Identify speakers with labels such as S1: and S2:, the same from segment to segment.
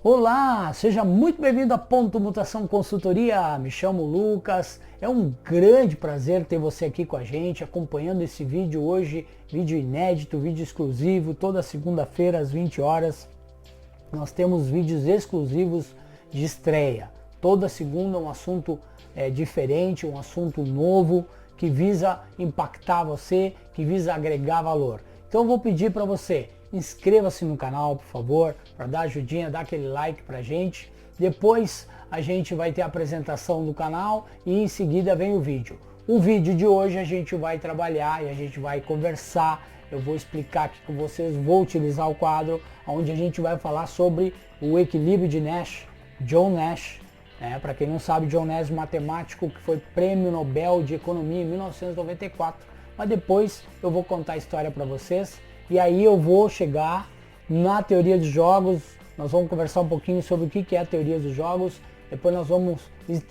S1: Olá, seja muito bem-vindo a Ponto Mutação Consultoria. Me chamo Lucas. É um grande prazer ter você aqui com a gente, acompanhando esse vídeo hoje, vídeo inédito, vídeo exclusivo, toda segunda-feira às 20 horas. Nós temos vídeos exclusivos de estreia. Toda segunda um assunto diferente, um assunto novo, que visa impactar você, que visa agregar valor. Então eu vou pedir para você, inscreva-se no canal, por favor, para dar ajudinha, dar aquele like pra gente. Depois a gente vai ter a apresentação do canal e em seguida vem o vídeo. O vídeo de hoje a gente vai trabalhar e a gente vai conversar. Eu vou explicar aqui com vocês, vou utilizar o quadro onde a gente vai falar sobre o equilíbrio de Nash, John Nash. Para quem não sabe, John Nash, matemático que foi Prêmio Nobel de Economia em 1994. Mas depois eu vou contar a história para vocês. E aí eu vou chegar na teoria dos jogos, nós vamos conversar um pouquinho sobre o que é a teoria dos jogos, depois nós vamos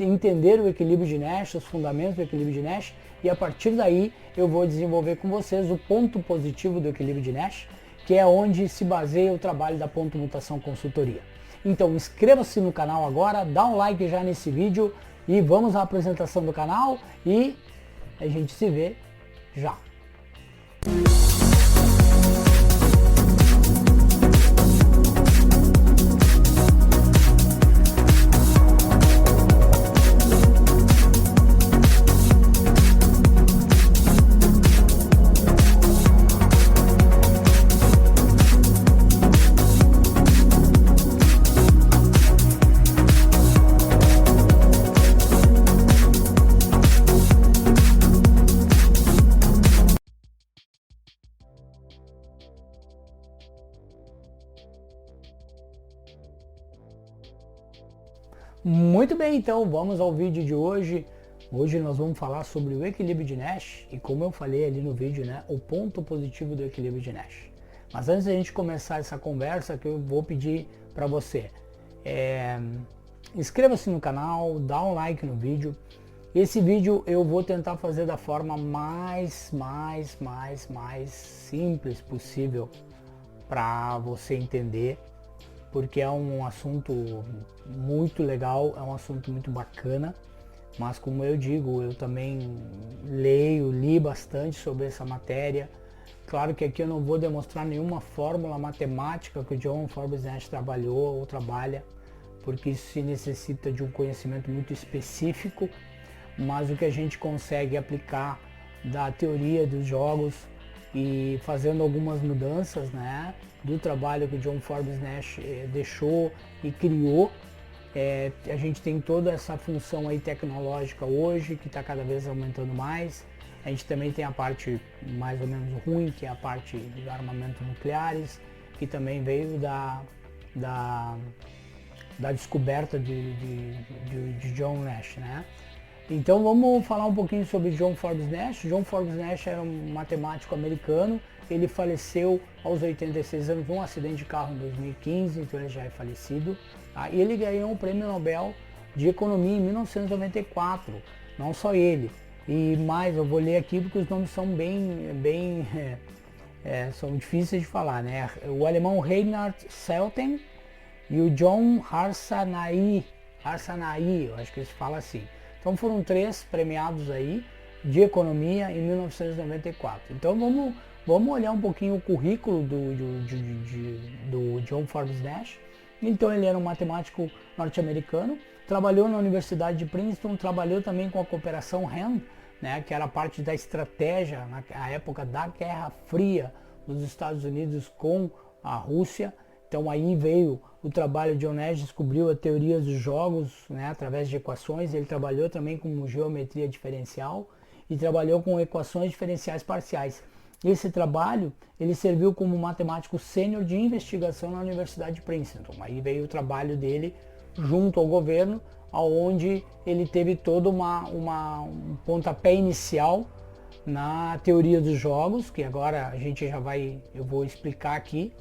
S1: entender o equilíbrio de Nash, os fundamentos do equilíbrio de Nash, e a partir daí eu vou desenvolver com vocês o ponto positivo do equilíbrio de Nash, que é onde se baseia o trabalho da Ponto Mutação Consultoria. Então inscreva-se no canal agora, dá um like já nesse vídeo e vamos à apresentação do canal e a gente se vê já. Muito bem, então vamos ao vídeo de hoje. Hoje nós vamos falar sobre o equilíbrio de Nash e, como eu falei ali no vídeo, o ponto positivo do equilíbrio de Nash. Mas antes da gente começar essa conversa, que eu vou pedir para você, inscreva-se no canal, dá um like no vídeo. Esse vídeo eu vou tentar fazer da forma mais simples possível para você entender, porque é um assunto muito legal, é um assunto muito bacana, mas como eu digo, eu também li bastante sobre essa matéria. Claro que aqui eu não vou demonstrar nenhuma fórmula matemática que o John Forbes Nash trabalhou ou trabalha, porque isso se necessita de um conhecimento muito específico, mas o que a gente consegue aplicar da teoria dos jogos e fazendo algumas mudanças, do trabalho que o John Forbes Nash deixou e criou. A gente tem toda essa função aí tecnológica hoje, que está cada vez aumentando mais. A gente também tem a parte mais ou menos ruim, que é a parte de armamentos nucleares, que também veio da descoberta de John Nash, Então vamos falar um pouquinho sobre John Forbes Nash. John Forbes Nash era um matemático americano. Ele faleceu aos 86 anos num acidente de carro em 2015, então ele já é falecido. E ele ganhou o Prêmio Nobel de Economia em 1994, não só ele. E mais, eu vou ler aqui porque os nomes são são difíceis de falar, O alemão Reinhard Selten e o John Harsanyi, eu acho que eles falam assim. Então foram 3 premiados aí de economia em 1994. Então vamos olhar um pouquinho o currículo do John Forbes Nash. Então ele era um matemático norte-americano, trabalhou na Universidade de Princeton, trabalhou também com a Cooperação RAND, que era parte da estratégia na época da Guerra Fria dos Estados Unidos com a Rússia. Então aí veio o trabalho de John Nash, descobriu a teoria dos jogos, através de equações. Ele trabalhou também com geometria diferencial e trabalhou com equações diferenciais parciais. Esse trabalho ele serviu como matemático sênior de investigação na Universidade de Princeton. Aí veio o trabalho dele junto ao governo, onde ele teve todo um pontapé inicial na teoria dos jogos, que agora eu vou explicar aqui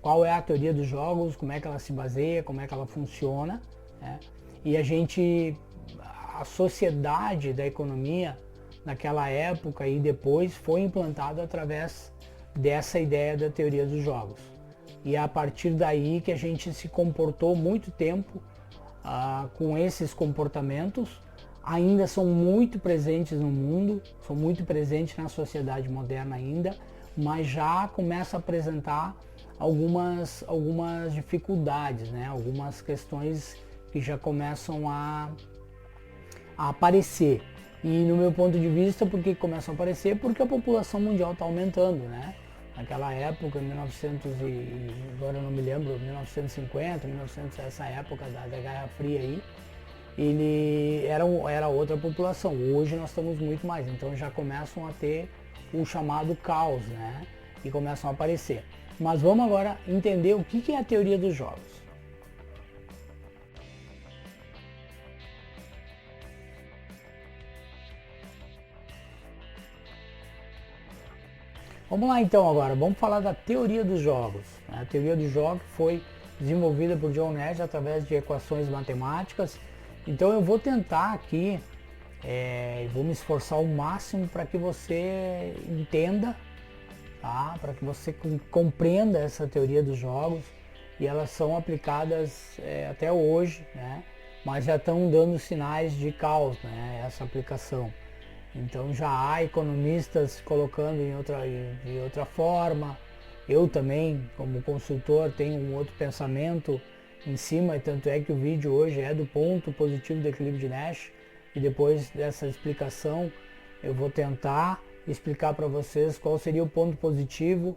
S1: qual é a teoria dos jogos, como é que ela se baseia, como é que ela funciona. E a sociedade da economia naquela época e depois foi implantado através dessa ideia da teoria dos jogos. e é a partir daí que a gente se comportou muito tempo com esses comportamentos. Ainda são muito presentes no mundo, são muito presentes na sociedade moderna ainda, mas já começa a apresentar algumas dificuldades, né? Algumas questões que já começam a aparecer. E no meu ponto de vista, por que começam a aparecer? Porque a população mundial está aumentando, né? Naquela época, em 1900 agora eu não me lembro, 1950, 1900, essa época da Guerra Fria aí, ele era outra população. Hoje nós estamos muito mais, então já começam a ter o chamado caos, né? E começam a aparecer. Mas vamos agora entender o que é a teoria dos jogos. Vamos lá então agora, vamos falar da teoria dos jogos. A teoria dos jogos foi desenvolvida por John Nash através de equações matemáticas. Então eu vou tentar aqui, vou me esforçar ao máximo para que você entenda, tá? Para que você compreenda essa teoria dos jogos, e elas são aplicadas até hoje, né? Mas já estão dando sinais de caos, né? Essa aplicação. Então já há economistas colocando de outra forma. Eu também, como consultor, tenho um outro pensamento em cima, e tanto é que o vídeo hoje é do ponto positivo do equilíbrio de Nash, e depois dessa explicação eu vou tentar explicar para vocês qual seria o ponto positivo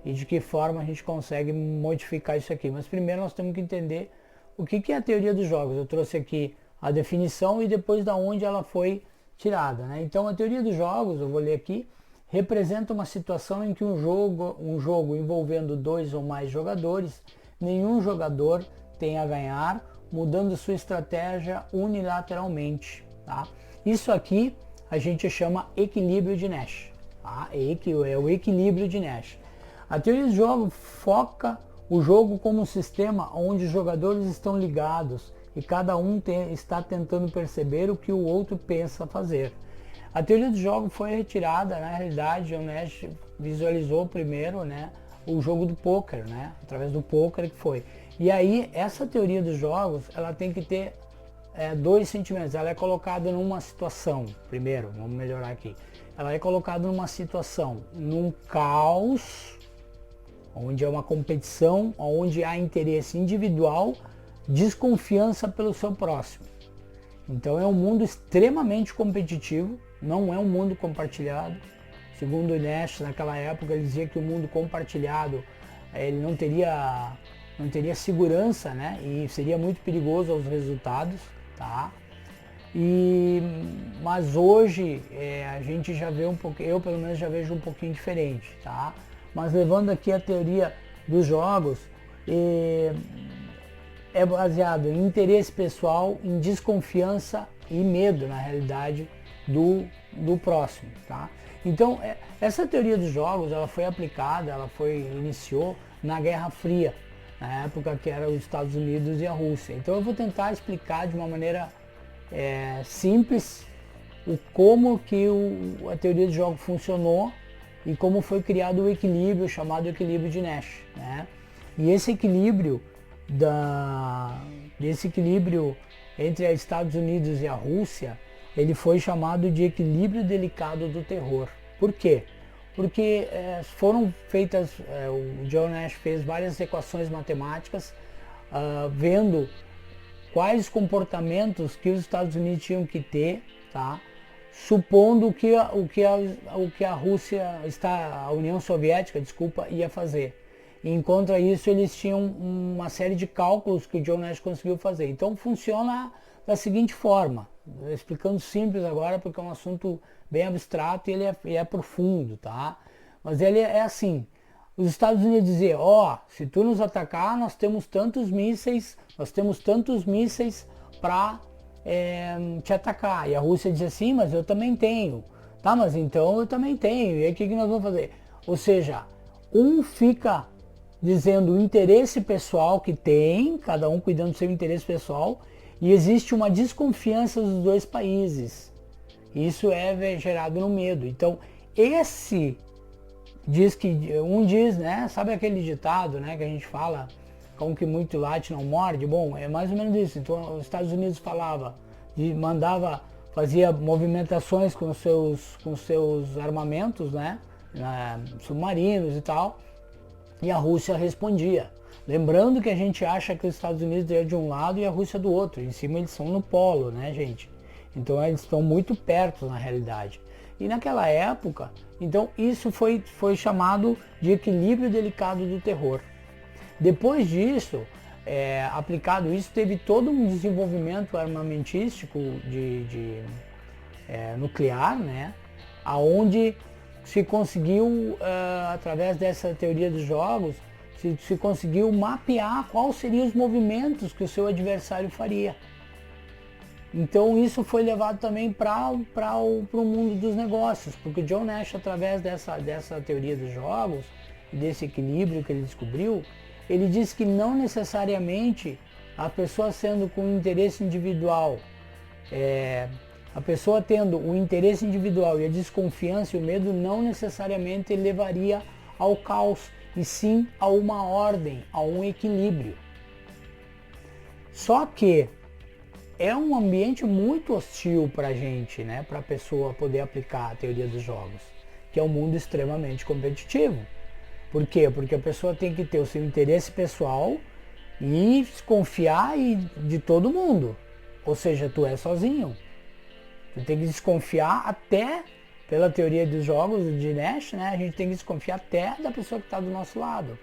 S1: e de que forma a gente consegue modificar isso aqui. Mas primeiro nós temos que entender o que é a teoria dos jogos. Eu trouxe aqui a definição e depois da onde ela foi tirada, né? Então a teoria dos jogos, eu vou ler aqui, representa uma situação em que um jogo envolvendo 2 ou mais jogadores, nenhum jogador tem a ganhar, mudando sua estratégia unilateralmente, tá? Isso aqui a gente chama equilíbrio de Nash, tá? É o equilíbrio de Nash. A teoria do jogo foca o jogo como um sistema onde os jogadores estão ligados e cada um está tentando perceber o que o outro pensa fazer. A teoria do jogo foi retirada, na realidade, o Nash visualizou primeiro, né, o jogo do poker, né, através do poker que foi. E aí, essa teoria dos jogos, ela tem que ter dois sentimentos. Ela é colocada numa situação, primeiro, vamos melhorar aqui. Ela é colocada numa situação, num caos, onde é uma competição, onde há interesse individual, desconfiança pelo seu próximo. Então é um mundo extremamente competitivo, não é um mundo compartilhado. Segundo o Nash, naquela época, ele dizia que o mundo compartilhado ele não teria segurança, né? E seria muito perigoso aos resultados, tá? Mas hoje a gente já vê um pouco, eu pelo menos já vejo um pouquinho diferente, tá? Mas levando aqui a teoria dos jogos, é baseado em interesse pessoal, em desconfiança e medo, na realidade, do próximo, tá? Então, essa teoria dos jogos, ela foi aplicada, iniciou na Guerra Fria, na época que eram os Estados Unidos e a Rússia. Então eu vou tentar explicar de uma maneira simples como que a teoria dos jogos funcionou e como foi criado o equilíbrio, chamado equilíbrio de Nash, né? E esse equilíbrio entre os Estados Unidos e a Rússia, ele foi chamado de equilíbrio delicado do terror. Por quê? Porque foram feitas, o John Nash fez várias equações matemáticas, vendo quais comportamentos que os Estados Unidos tinham que ter, tá? Supondo que a Rússia, a União Soviética, desculpa, ia fazer. E contra isso eles tinham uma série de cálculos que o John Nash conseguiu fazer. Então funciona da seguinte forma, explicando simples agora porque é um assunto bem abstrato e ele é profundo, tá? Mas ele é assim, os Estados Unidos diziam, se tu nos atacar nós temos tantos mísseis para te atacar. E a Rússia dizia assim, mas eu também tenho. Tá, mas então eu também tenho. E aí o que nós vamos fazer? Ou seja, um fica dizendo o interesse pessoal que tem, cada um cuidando do seu interesse pessoal, e existe uma desconfiança dos dois países. Isso é gerado no medo. Então, esse diz, né, sabe aquele ditado, né, que a gente fala, com que muito late não morde? Bom, é mais ou menos isso. Então os Estados Unidos fazia movimentações com seus armamentos, né, submarinos e tal, e a Rússia respondia. Lembrando que a gente acha que os Estados Unidos é de um lado e a Rússia do outro. Em cima eles são no polo, né, gente? Então eles estão muito perto na realidade. E naquela época, então isso foi chamado de equilíbrio delicado do terror. Depois disso, aplicado isso, teve todo um desenvolvimento armamentístico nuclear, né? Aonde se conseguiu, através dessa teoria dos jogos, se conseguiu mapear quais seriam os movimentos que o seu adversário faria. Então isso foi levado também para o mundo dos negócios, porque John Nash, através dessa teoria dos jogos, desse equilíbrio que ele descobriu, ele disse que não necessariamente a pessoa sendo com interesse individual, a pessoa tendo o interesse individual e a desconfiança e o medo não necessariamente levaria ao caos, e sim a uma ordem, a um equilíbrio. Só que é um ambiente muito hostil para a gente, né, para a pessoa poder aplicar a teoria dos jogos, que é um mundo extremamente competitivo. Por quê? Porque a pessoa tem que ter o seu interesse pessoal e desconfiar de todo mundo. Ou seja, tu é sozinho. Tu tem que desconfiar até, pela teoria dos jogos de Nash, né, a gente tem que desconfiar até da pessoa que está do nosso lado.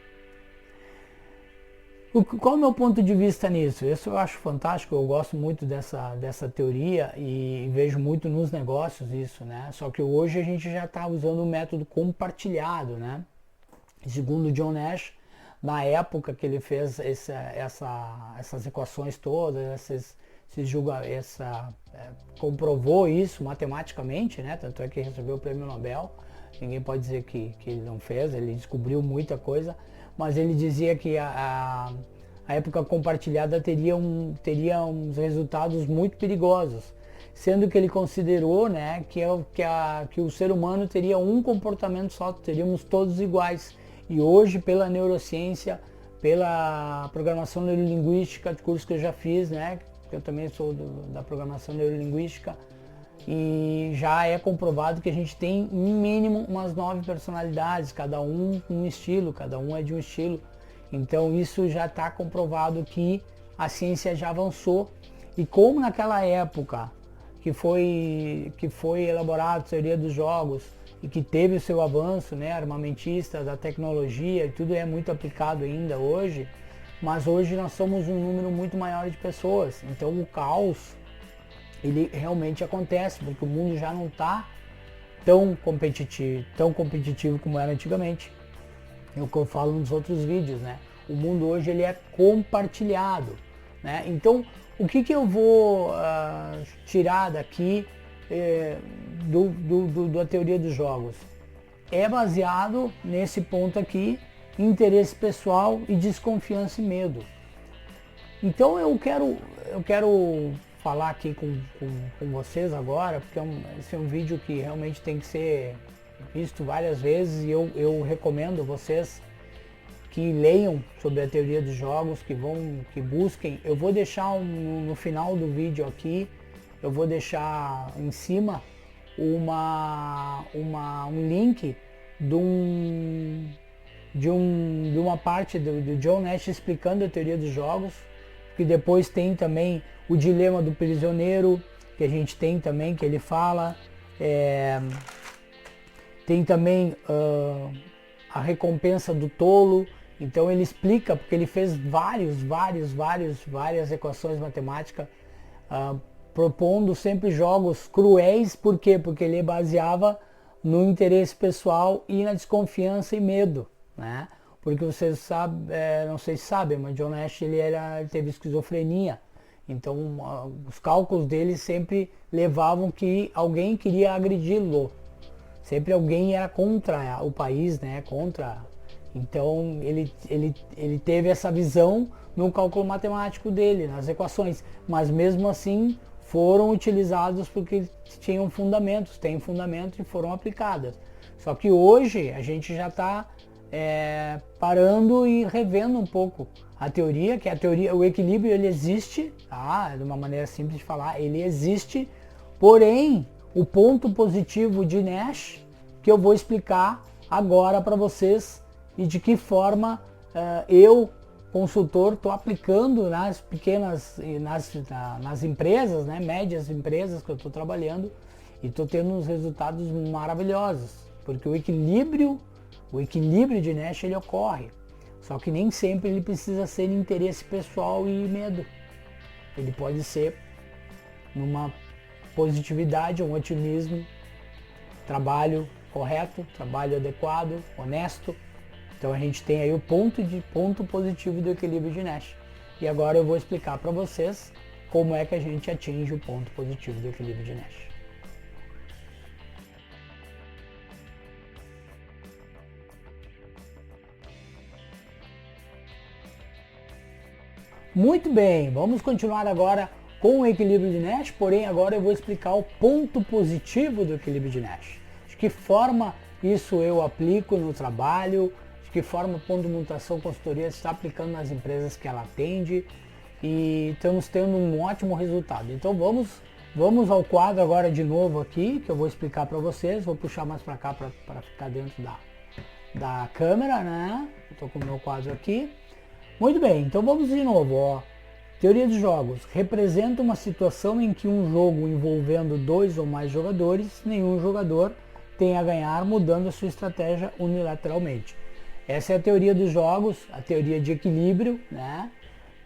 S1: Qual é o meu ponto de vista nisso? Isso eu acho fantástico, eu gosto muito dessa teoria e vejo muito nos negócios isso, né? Só que hoje a gente já está usando o método compartilhado, né? Segundo John Nash, na época que ele fez essas equações todas, comprovou isso matematicamente, né? Tanto é que recebeu o prêmio Nobel. Ninguém pode dizer que ele não fez, ele descobriu muita coisa, mas ele dizia que a época compartilhada teria uns resultados muito perigosos, sendo que ele considerou, né, que o ser humano teria um comportamento só, teríamos todos iguais. E hoje, pela neurociência, pela programação neurolinguística, de curso que eu já fiz, né, eu também sou da programação neurolinguística, e já é comprovado que a gente tem no mínimo umas 9 personalidades, cada um com um estilo, cada um é de um estilo. Então isso já está comprovado que a ciência já avançou, e como naquela época que foi elaborada a teoria dos jogos e que teve o seu avanço, né, armamentista, da tecnologia, e tudo é muito aplicado ainda hoje, mas hoje nós somos um número muito maior de pessoas, então o caos ele realmente acontece, porque o mundo já não está tão competitivo como era antigamente. É o que eu falo nos outros vídeos, né? O mundo hoje ele é compartilhado, né? Então, o que eu vou tirar daqui da teoria dos jogos? É baseado nesse ponto aqui, interesse pessoal e desconfiança e medo. Então eu quero falar aqui com vocês agora, porque esse é um vídeo que realmente tem que ser visto várias vezes, e eu recomendo vocês que leiam sobre a teoria dos jogos, que busquem. Eu vou deixar no final do vídeo aqui, eu vou deixar em cima um link de uma parte do John Nash explicando a teoria dos jogos, que depois tem também o dilema do prisioneiro, que a gente tem também, que ele fala, tem também a recompensa do tolo. Então ele explica, porque ele fez várias equações matemáticas, propondo sempre jogos cruéis. Por quê? Porque ele baseava no interesse pessoal e na desconfiança e medo, né? Porque vocês sabem, não sei se sabem, mas John Nash ele teve esquizofrenia. Então os cálculos dele sempre levavam que alguém queria agredi-lo. Sempre alguém era contra o país, né? Então ele teve essa visão no cálculo matemático dele, nas equações. Mas mesmo assim foram utilizados porque tinham fundamentos, têm fundamento e foram aplicadas. Só que hoje a gente já está parando e revendo um pouco a teoria, que a teoria, o equilíbrio ele existe, tá? De uma maneira simples de falar, ele existe, porém o ponto positivo de Nash que eu vou explicar agora para vocês e de que forma eu, consultor, estou aplicando nas pequenas, nas empresas, né, médias empresas que eu estou trabalhando, e estou tendo uns resultados maravilhosos, porque o equilíbrio de Nash ele ocorre, só que nem sempre ele precisa ser interesse pessoal e medo. Ele pode ser numa positividade, um otimismo, trabalho correto, trabalho adequado, honesto. Então a gente tem aí o ponto positivo do equilíbrio de Nash. E agora eu vou explicar para vocês como é que a gente atinge o ponto positivo do equilíbrio de Nash. Muito bem, vamos continuar agora com o equilíbrio de Nash, porém agora eu vou explicar o ponto positivo do equilíbrio de Nash. De que forma isso eu aplico no trabalho, de que forma o ponto de mutação consultoria está aplicando nas empresas que ela atende, e estamos tendo um ótimo resultado. Então vamos ao quadro agora de novo aqui, que eu vou explicar para vocês. Vou puxar mais para cá para ficar dentro da câmera, né? Estou com o meu quadro aqui. Muito bem, então vamos de novo, ó. Teoria dos jogos. Representa uma situação em que um jogo envolvendo 2 ou mais jogadores, nenhum jogador tem a ganhar mudando a sua estratégia unilateralmente. Essa é a teoria dos jogos, a teoria de equilíbrio, né?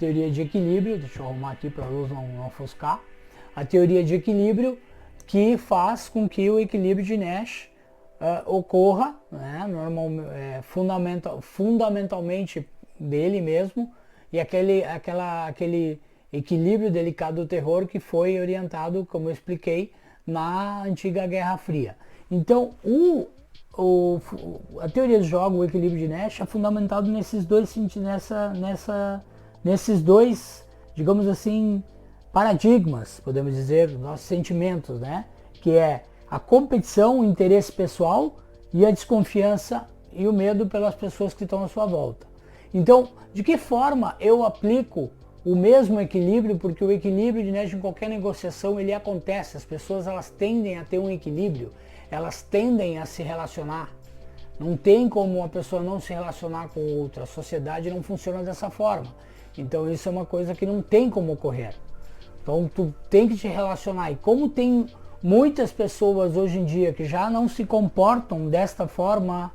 S1: Teoria de equilíbrio, deixa eu arrumar aqui para a luz não ofuscar. A teoria de equilíbrio que faz com que o equilíbrio de Nash ocorra, né? Fundamentalmente dele mesmo, e aquele equilíbrio delicado do terror que foi orientado, como eu expliquei, na antiga Guerra Fria. Então, a teoria do jogo, o equilíbrio de Nash, é fundamentado nesses dois, digamos assim, paradigmas, podemos dizer, nossos sentimentos, né? Que é a competição, o interesse pessoal e a desconfiança e o medo pelas pessoas que estão à sua volta. Então, de que forma eu aplico o mesmo equilíbrio? Porque o equilíbrio de Nash em qualquer negociação ele acontece. As pessoas elas tendem a ter um equilíbrio, elas tendem a se relacionar. Não tem como uma pessoa não se relacionar com outra. A sociedade não funciona dessa forma. Então isso é uma coisa que não tem como ocorrer. Então tu tem que te relacionar. E como tem muitas pessoas hoje em dia que já não se comportam desta forma,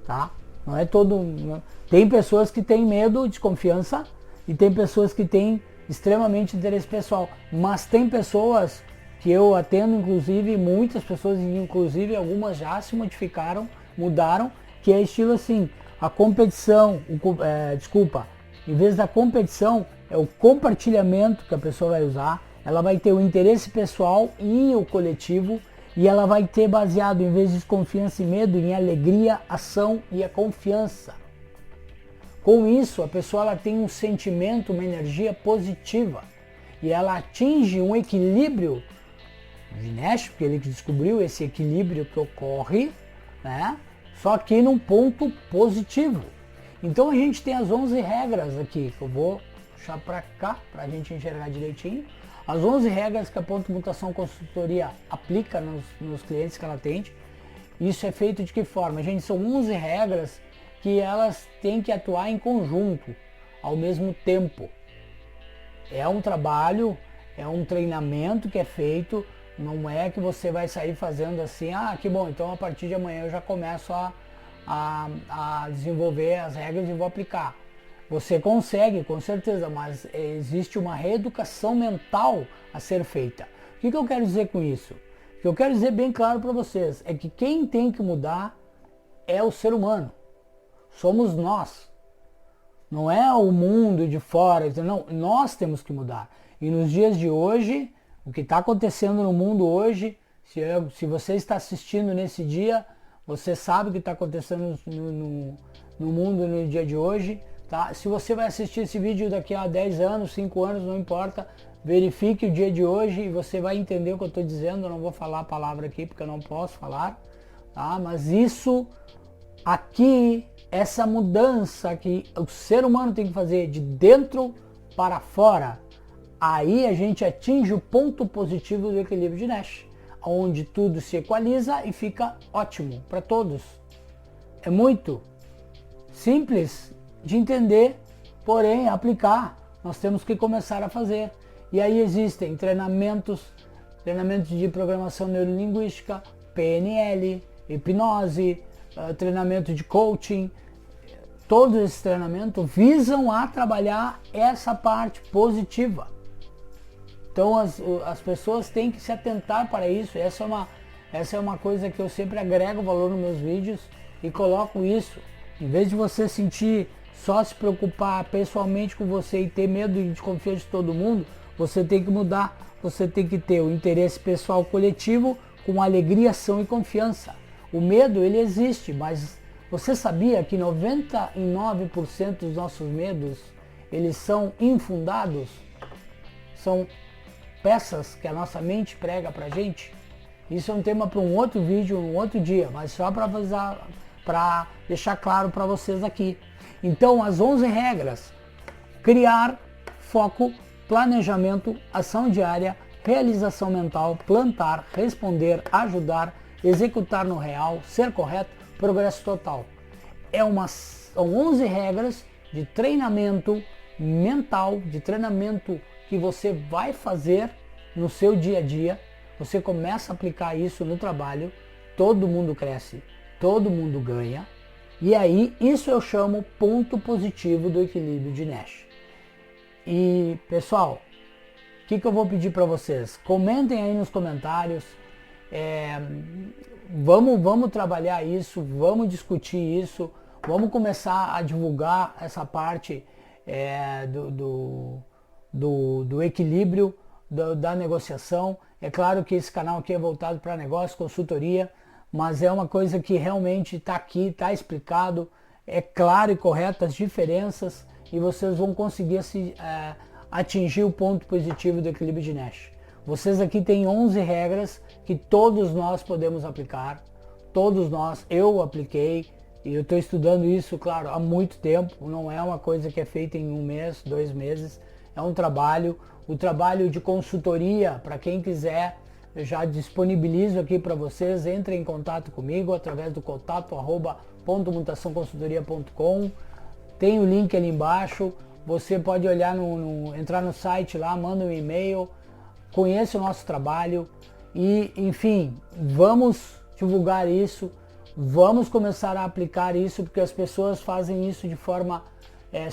S1: tá? Não é todo. Tem pessoas que têm medo, desconfiança, e tem pessoas que têm extremamente interesse pessoal. Mas tem pessoas que eu atendo, inclusive, muitas pessoas, inclusive algumas já se modificaram, mudaram, que é estilo assim, a competição, em vez da competição, é o compartilhamento que a pessoa vai usar, ela vai ter o interesse pessoal e o coletivo, e ela vai ter baseado, em vez de desconfiança e medo, em alegria, ação e a confiança. Com isso, a pessoa ela tem um sentimento, uma energia positiva, e ela atinge um equilíbrio de Nash, porque ele descobriu esse equilíbrio que ocorre, né? Só que num ponto positivo. Então a gente tem as 11 regras aqui, que eu vou puxar para cá, para a gente enxergar direitinho. As 11 regras que a Ponto Mutação Consultoria aplica nos clientes que ela atende. Isso é feito de que forma? Gente, são 11 regras que elas têm que atuar em conjunto, ao mesmo tempo. É um trabalho, é um treinamento que é feito, não é que você vai sair fazendo assim, que bom, então a partir de amanhã eu já começo a desenvolver as regras e vou aplicar. Você consegue, com certeza, mas existe uma reeducação mental a ser feita. O que eu quero dizer com isso? O que eu quero dizer bem claro para vocês é que quem tem que mudar é o ser humano. Somos nós. Não é o mundo de fora, não, nós temos que mudar. E nos dias de hoje, o que está acontecendo no mundo hoje, se você está assistindo nesse dia, você sabe o que está acontecendo no mundo no dia de hoje. Tá? Se você vai assistir esse vídeo daqui a 10 anos, 5 anos, não importa, verifique o dia de hoje e você vai entender o que eu estou dizendo. Eu não vou falar a palavra aqui porque eu não posso falar, tá? Mas isso aqui, essa mudança que o ser humano tem que fazer de dentro para fora, aí a gente atinge o ponto positivo do equilíbrio de Nash, onde tudo se equaliza e fica ótimo para todos. É muito simples de entender, porém aplicar, nós temos que começar a fazer. E aí existem treinamentos de programação neurolinguística, PNL, hipnose, treinamento de coaching. Todos esses treinamentos visam a trabalhar essa parte positiva. Então as pessoas têm que se atentar para isso. Essa é uma coisa que eu sempre agrego valor nos meus vídeos e coloco isso. Em vez de você só se preocupar pessoalmente com você e ter medo e desconfiar de todo mundo, você tem que mudar. Você tem que ter o interesse pessoal coletivo com alegria, ação e confiança. O medo, ele existe, mas você sabia que 99% dos nossos medos, eles são infundados? São peças que a nossa mente prega pra gente? Isso é um tema para um outro vídeo, um outro dia, mas só para deixar claro para vocês aqui. Então, as 11 regras: criar, foco, planejamento, ação diária, realização mental, plantar, responder, ajudar, executar no real, ser correto, progresso total. São 11 regras de treinamento mental, de treinamento que você vai fazer no seu dia a dia. Você começa a aplicar isso no trabalho, todo mundo cresce, todo mundo ganha. E aí, isso eu chamo ponto positivo do equilíbrio de Nash. E pessoal, o que eu vou pedir para vocês? Comentem aí nos comentários, vamos trabalhar isso, vamos discutir isso, vamos começar a divulgar essa parte do equilíbrio, da negociação. É claro que esse canal aqui é voltado para negócio, consultoria, mas é uma coisa que realmente está aqui, está explicado, é claro e correto as diferenças, e vocês vão conseguir atingir o ponto positivo do equilíbrio de Nash. Vocês aqui têm 11 regras que todos nós podemos aplicar, todos nós, eu apliquei, e eu estou estudando isso, claro, há muito tempo, não é uma coisa que é feita em 1 mês, 2 meses, é um trabalho. O trabalho de consultoria, para quem quiser, eu já disponibilizo aqui para vocês. Entre em contato comigo através do contato@mutaçãoconsultoria.com. Tem o link ali embaixo. Você pode olhar entrar no site lá, manda um e-mail, conheça o nosso trabalho e, enfim, vamos divulgar isso, vamos começar a aplicar isso, porque as pessoas fazem isso de forma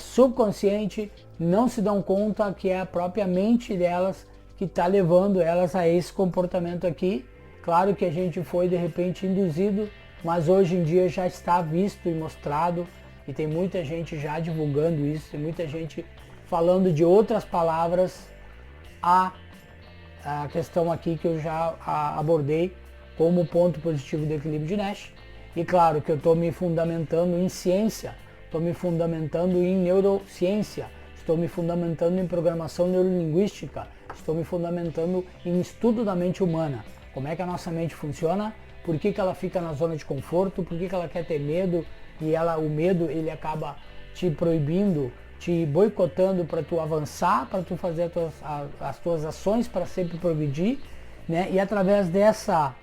S1: subconsciente, não se dão conta que é a própria mente delas que está levando elas a esse comportamento aqui. Claro que a gente foi de repente induzido, mas hoje em dia já está visto e mostrado, e tem muita gente já divulgando isso, tem muita gente falando de outras palavras a questão aqui que eu já abordei como ponto positivo do equilíbrio de Nash. E claro que eu estou me fundamentando em ciência, estou me fundamentando em neurociência, estou me fundamentando em programação neurolinguística, estou me fundamentando em estudo da mente humana. Como é que a nossa mente funciona, por que ela fica na zona de conforto, por que ela quer ter medo, e o medo ele acaba te proibindo, te boicotando para tu avançar, para tu fazer as tuas ações para sempre progredir, né? E através dessa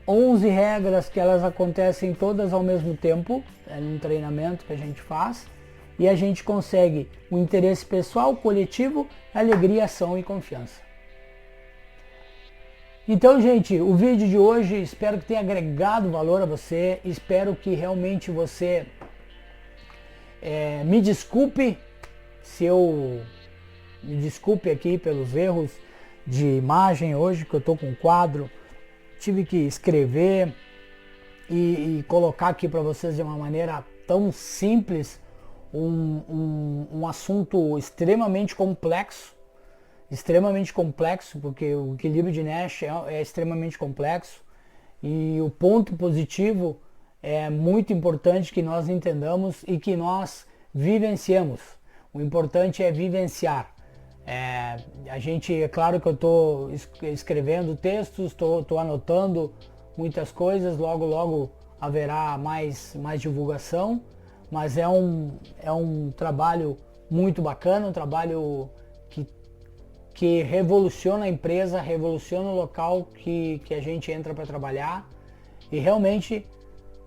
S1: 11 regras que elas acontecem todas ao mesmo tempo, num treinamento que a gente faz, e a gente consegue o interesse pessoal, coletivo, alegria, ação e confiança. Então, gente, o vídeo de hoje, espero que tenha agregado valor a você, espero que realmente você me desculpe aqui pelos erros de imagem hoje, que eu estou com um quadro, tive que escrever e colocar aqui para vocês de uma maneira tão simples um assunto extremamente complexo, porque o equilíbrio de Nash é extremamente complexo, e o ponto positivo é muito importante que nós entendamos e que nós vivenciemos. O importante é vivenciar. É claro que eu estou escrevendo textos, estou anotando muitas coisas, logo haverá mais divulgação, mas é um trabalho muito bacana, um trabalho que revoluciona a empresa, revoluciona o local que a gente entra para trabalhar, e realmente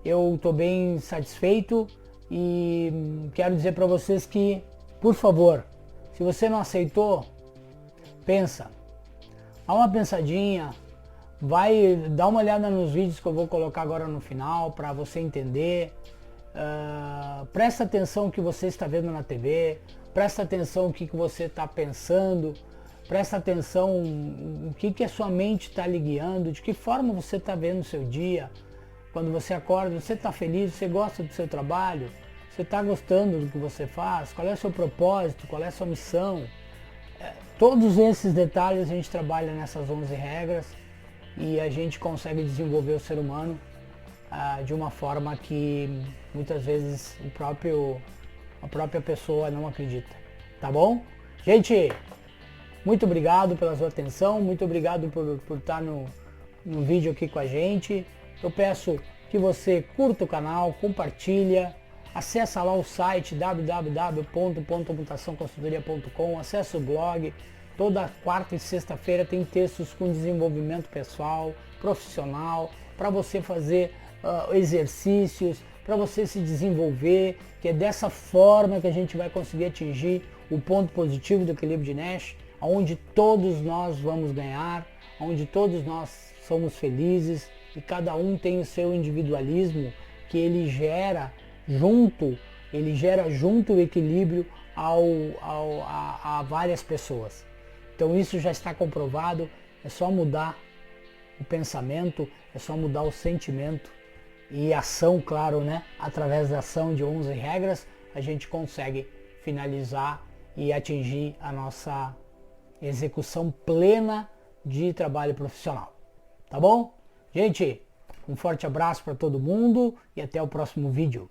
S1: eu estou bem satisfeito e quero dizer para vocês que, por favor, se você não aceitou, pensa, dá uma pensadinha, vai dar uma olhada nos vídeos que eu vou colocar agora no final para você entender. Presta atenção no que você está vendo na TV, presta atenção no que você está pensando, presta atenção no que a sua mente está lhe guiando, de que forma você está vendo o seu dia. Quando você acorda, você está feliz, você gosta do seu trabalho, você está gostando do que você faz, qual é o seu propósito, qual é a sua missão. Todos esses detalhes a gente trabalha nessas 11 regras e a gente consegue desenvolver o ser humano de uma forma que muitas vezes a própria pessoa não acredita. Tá bom? Gente, muito obrigado pela sua atenção, muito obrigado por estar no vídeo aqui com a gente. Eu peço que você curta o canal, compartilha, acessa lá o site www.pontomutaçãoconsultoria.com, acessa o blog. Toda quarta e sexta-feira tem textos com desenvolvimento pessoal, profissional, para você fazer exercícios, para você se desenvolver, que é dessa forma que a gente vai conseguir atingir o ponto positivo do equilíbrio de Nash, onde todos nós vamos ganhar, onde todos nós somos felizes e cada um tem o seu individualismo que ele gera junto o equilíbrio a várias pessoas. Então isso já está comprovado, é só mudar o pensamento, é só mudar o sentimento e ação, claro, né? Através da ação de 11 regras, a gente consegue finalizar e atingir a nossa execução plena de trabalho profissional. Tá bom? Gente, um forte abraço para todo mundo e até o próximo vídeo.